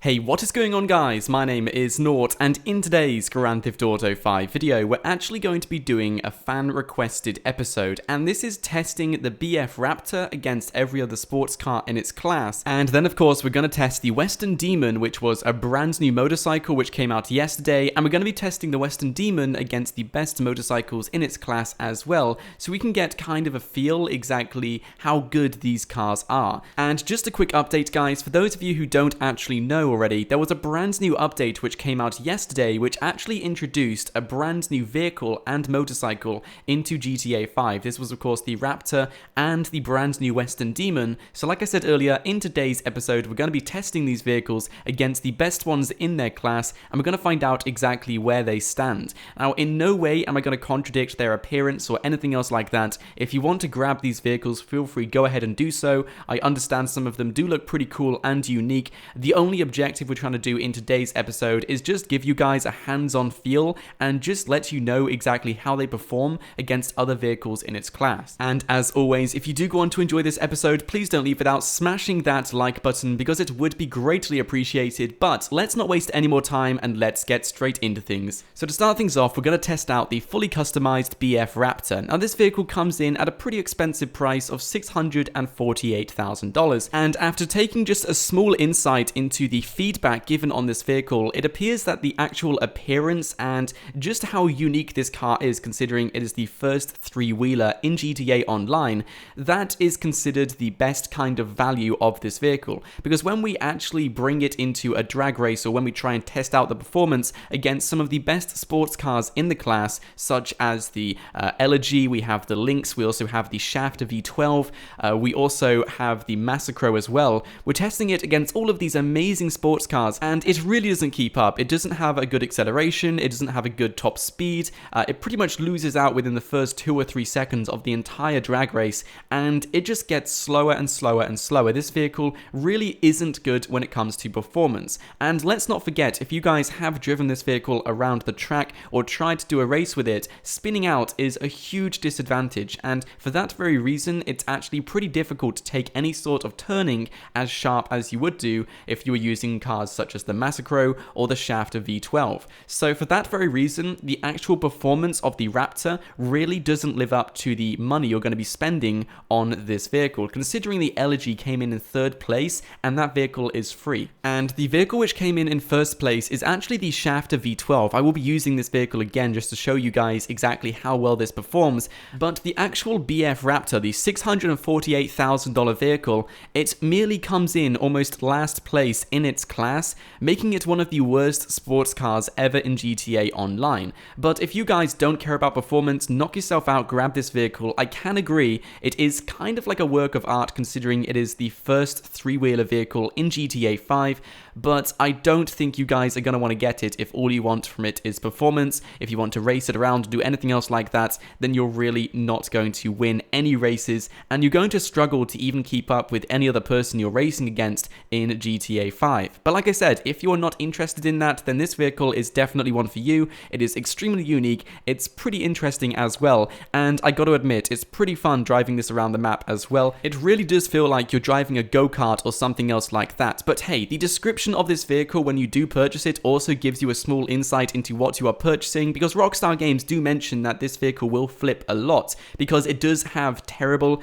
Hey, what is going on guys? My name is Nort, and in today's Grand Theft Auto 5 video, we're actually going to be doing a fan-requested episode, and this is testing the BF Raptor against every other sports car in its class. And then of course, we're going to test the Western Daemon, which was a brand new motorcycle which came out yesterday, and we're going to be testing the Western Daemon against the best motorcycles in its class as well, so we can get kind of a feel exactly how good these cars are. And just a quick update guys, for those of you who don't actually know already, there was a brand new update which came out yesterday which actually introduced a brand new vehicle and motorcycle into GTA 5. This was of course the Raptor and the brand new Western Daemon. So like I said earlier, in today's episode we're going to be testing these vehicles against the best ones in their class, and we're going to find out exactly where they stand. Now in no way am I going to contradict their appearance or anything else like that. If you want to grab these vehicles, feel free, go ahead and do so. I understand some of them do look pretty cool and unique. The only objective we're trying to do in today's episode is just give you guys a hands-on feel and just let you know exactly how they perform against other vehicles in its class. And as always, if you do go on to enjoy this episode, please don't leave without smashing that like button because it would be greatly appreciated. But let's not waste any more time and let's get straight into things. So to start things off, we're going to test out the fully customized BF Raptor. Now this vehicle comes in at a pretty expensive price of $648,000, and after taking just a small insight into the feedback given on this vehicle, it appears that the actual appearance and just how unique this car is, considering it is the first three-wheeler in GTA Online, that is considered the best kind of value of this vehicle. Because when we actually bring it into a drag race, or when we try and test out the performance against some of the best sports cars in the class, such as the Elegy, we have the Lynx, we also have the Shaft V12, we also have the Massacro as well. We're testing it against all of these amazing sports cars, and it really doesn't keep up. It doesn't have a good acceleration, it doesn't have a good top speed, it pretty much loses out within the first 2 or 3 seconds of the entire drag race, and it just gets slower and slower and slower. This vehicle really isn't good when it comes to performance. And let's not forget, if you guys have driven this vehicle around the track or tried to do a race with it, spinning out is a huge disadvantage, and for that very reason, it's actually pretty difficult to take any sort of turning as sharp as you would do if you were using cars such as the Massacro or the Shaft V12. So for that very reason, the actual performance of the Raptor really doesn't live up to the money you're going to be spending on this vehicle, considering the Elegy came in 3rd place and that vehicle is free. And the vehicle which came in 1st place is actually the Shaft V12. I will be using this vehicle again just to show you guys exactly how well this performs, but the actual BF Raptor, the $648,000 vehicle, it merely comes in almost last place in its class, making it one of the worst sports cars ever in GTA Online. But if you guys don't care about performance, knock yourself out, grab this vehicle. I can agree, it is kind of like a work of art considering it is the first three-wheeler vehicle in GTA 5, but I don't think you guys are going to want to get it if all you want from it is performance. If you want to race it around, do anything else like that, then you're really not going to win any races, and you're going to struggle to even keep up with any other person you're racing against in GTA 5. But like I said, if you're not interested in that, then this vehicle is definitely one for you. It is extremely unique, it's pretty interesting as well, and I gotta admit, it's pretty fun driving this around the map as well. It really does feel like you're driving a go-kart or something else like that. But hey, the description of this vehicle when you do purchase it also gives you a small insight into what you are purchasing, because Rockstar Games do mention that this vehicle will flip a lot, because it does have terrible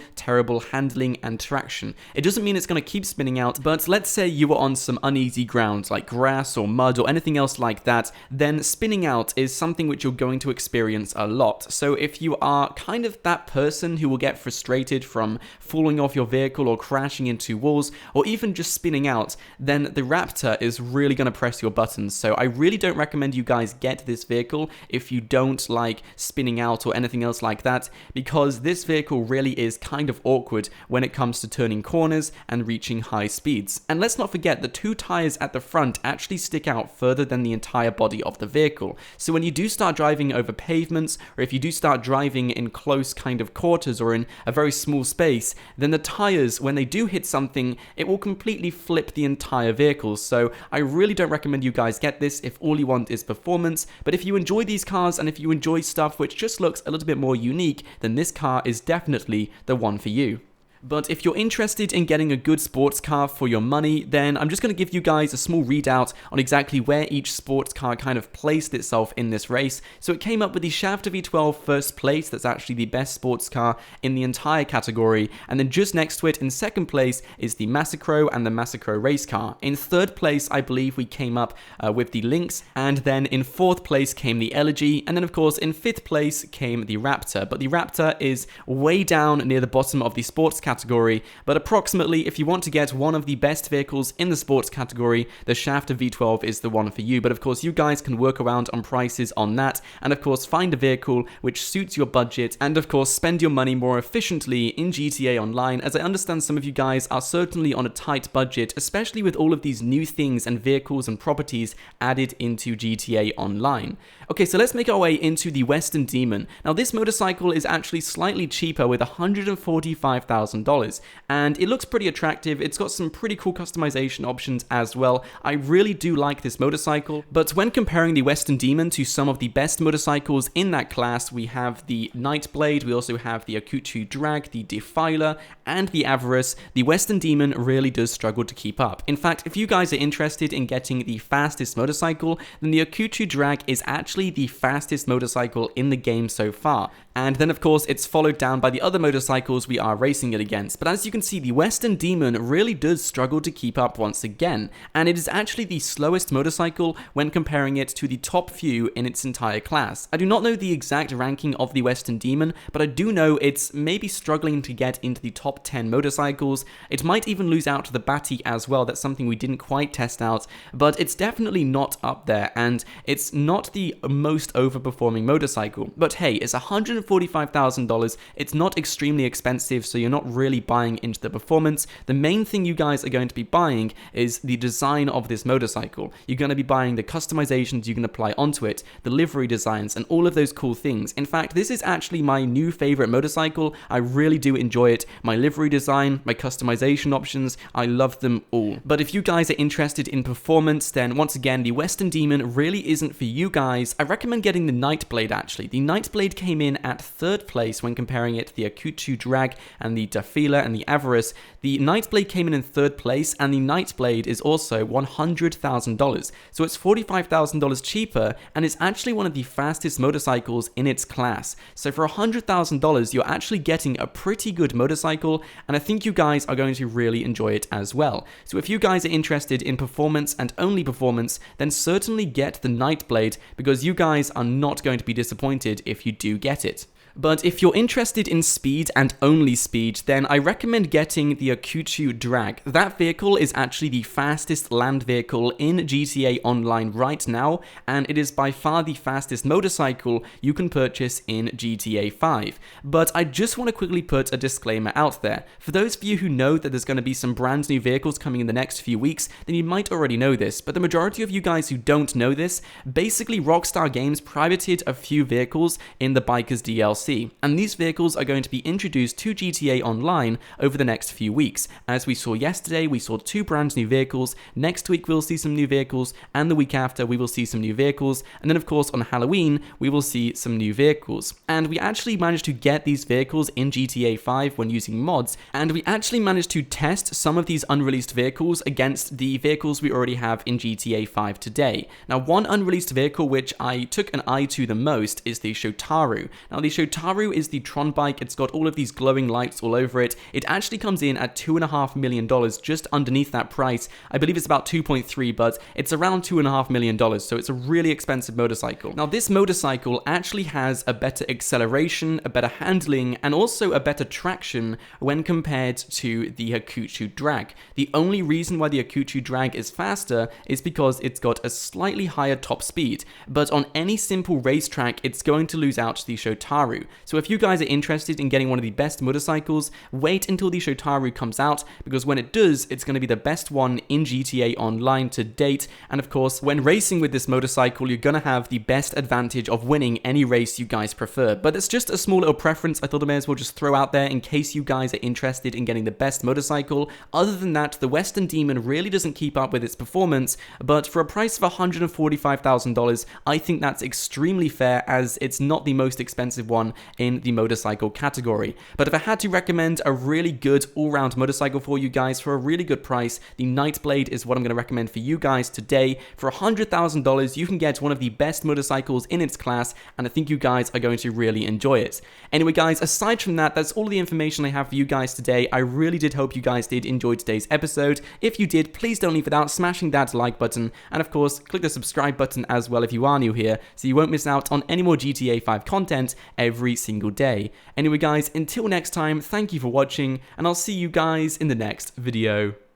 handling and traction. It doesn't mean it's going to keep spinning out, but let's say you were on some uneasy ground like grass or mud or anything else like that, then spinning out is something which you're going to experience a lot. So if you are kind of that person who will get frustrated from falling off your vehicle or crashing into walls or even just spinning out, then the Raptor is really going to press your buttons. So I really don't recommend you guys get this vehicle if you don't like spinning out or anything else like that, because this vehicle really is kind of awkward when it comes to turning corners and reaching high speeds. And let's not forget, the 2 tires at the front actually stick out further than the entire body of the vehicle. So when you do start driving over pavements, or if you do start driving in close kind of quarters or in a very small space, then the tires, when they do hit something, it will completely flip the entire vehicle. So I really don't recommend you guys get this if all you want is performance. But if you enjoy these cars and if you enjoy stuff which just looks a little bit more unique, then this car is definitely the one for you. But if you're interested in getting a good sports car for your money, then I'm just going to give you guys a small readout on exactly where each sports car kind of placed itself in this race. So it came up with the Schafter V12 first place, that's actually the best sports car in the entire category, and then just next to it in second place is the Massacro and the Massacro race car. In third place, I believe we came up with the Lynx, and then in fourth place came the Elegy, and then of course in fifth place came the Raptor. But the Raptor is way down near the bottom of the sports category, but approximately if you want to get one of the best vehicles in the sports category, the Schafter V12 is the one for you. But of course you guys can work around on prices on that, and of course find a vehicle which suits your budget, and of course spend your money more efficiently in GTA Online, as I understand some of you guys are certainly on a tight budget, especially with all of these new things and vehicles and properties added into GTA Online. Okay, so let's make our way into the Western Daemon. Now this motorcycle is actually slightly cheaper with $145,000, and it looks pretty attractive. It's got some pretty cool customization options as well. I really do like this motorcycle, but when comparing the Western Daemon to some of the best motorcycles in that class, we have the Nightblade, we also have the Akutu Drag, the Defiler, and the Avarice. The Western Daemon really does struggle to keep up. In fact, if you guys are interested in getting the fastest motorcycle, then the Akutu Drag is actually the fastest motorcycle in the game so far. And then of course it's followed down by the other motorcycles we are racing it against. But as you can see, the Western Daemon really does struggle to keep up once again, and it is actually the slowest motorcycle when comparing it to the top few in its entire class. I do not know the exact ranking of the Western Daemon, but I do know it's maybe struggling to get into the top 10 motorcycles. It might even lose out to the Batty as well. That's something we didn't quite test out, but it's definitely not up there, and it's not the most overperforming motorcycle. But hey, it's $145,000. It's not extremely expensive, so you're not really buying into the performance. The main thing you guys are going to be buying is the design of this motorcycle. You're going to be buying the customizations you can apply onto it, the livery designs, and all of those cool things. In fact, this is actually my new favorite motorcycle. I really do enjoy it. My livery design, my customization options, I love them all. But if you guys are interested in performance, then once again, the Western Daemon really isn't for you guys. I recommend getting the Nightblade actually. The Nightblade came in at third place when comparing it to the Akutu Drag and the Defiler and the Avarice. The Nightblade came in third place, and the Nightblade is also $100,000. So it's $45,000 cheaper, and it's actually one of the fastest motorcycles in its class. So for $100,000, you're actually getting a pretty good motorcycle, and I think you guys are going to really enjoy it as well. So if you guys are interested in performance and only performance, then certainly get the Nightblade, because you guys are not going to be disappointed if you do get it. But if you're interested in speed and only speed, then I recommend getting the Akutu Drag. That vehicle is actually the fastest land vehicle in GTA Online right now, and it is by far the fastest motorcycle you can purchase in GTA 5. But I just want to quickly put a disclaimer out there. For those of you who know that there's going to be some brand new vehicles coming in the next few weeks, then you might already know this, but the majority of you guys who don't know this, basically Rockstar Games privated a few vehicles in the Bikers DLC. And these vehicles are going to be introduced to GTA Online over the next few weeks. As we saw yesterday, we saw 2 brand new vehicles. Next week we'll see some new vehicles, and the week after we will see some new vehicles, and then of course on Halloween we will see some new vehicles. And we actually managed to get these vehicles in GTA 5 when using mods, and we actually managed to test some of these unreleased vehicles against the vehicles we already have in GTA 5 today. Now, one unreleased vehicle which I took an eye to the most is the Shotaru. Now, the Shotaru is the Tron bike. It's got all of these glowing lights all over it. It actually comes in at $2.5 million, just underneath that price. I believe it's about 2.3, but it's around $2.5 million, so it's a really expensive motorcycle. Now, this motorcycle actually has a better acceleration, a better handling, and also a better traction when compared to the Akutu Drag. The only reason why the Akutu Drag is faster is because it's got a slightly higher top speed, but on any simple racetrack, it's going to lose out to the Shotaru. So if you guys are interested in getting one of the best motorcycles, wait until the Shotaru comes out, because when it does, it's going to be the best one in GTA Online to date. And of course, when racing with this motorcycle, you're going to have the best advantage of winning any race you guys prefer. But it's just a small little preference I thought I may as well just throw out there in case you guys are interested in getting the best motorcycle. Other than that, the Western Daemon really doesn't keep up with its performance, but for a price of $145,000, I think that's extremely fair, as it's not the most expensive one in the motorcycle category. But if I had to recommend a really good all-round motorcycle for you guys for a really good price, the Nightblade is what I'm going to recommend for you guys today. For $100,000, you can get one of the best motorcycles in its class, and I think you guys are going to really enjoy it. Anyway guys, aside from that, that's all the information I have for you guys today. I really did hope you guys did enjoy today's episode. If you did, please don't leave without smashing that like button, and of course, click the subscribe button as well if you are new here, so you won't miss out on any more GTA 5 content every single day. Anyway guys, until next time, thank you for watching, and I'll see you guys in the next video.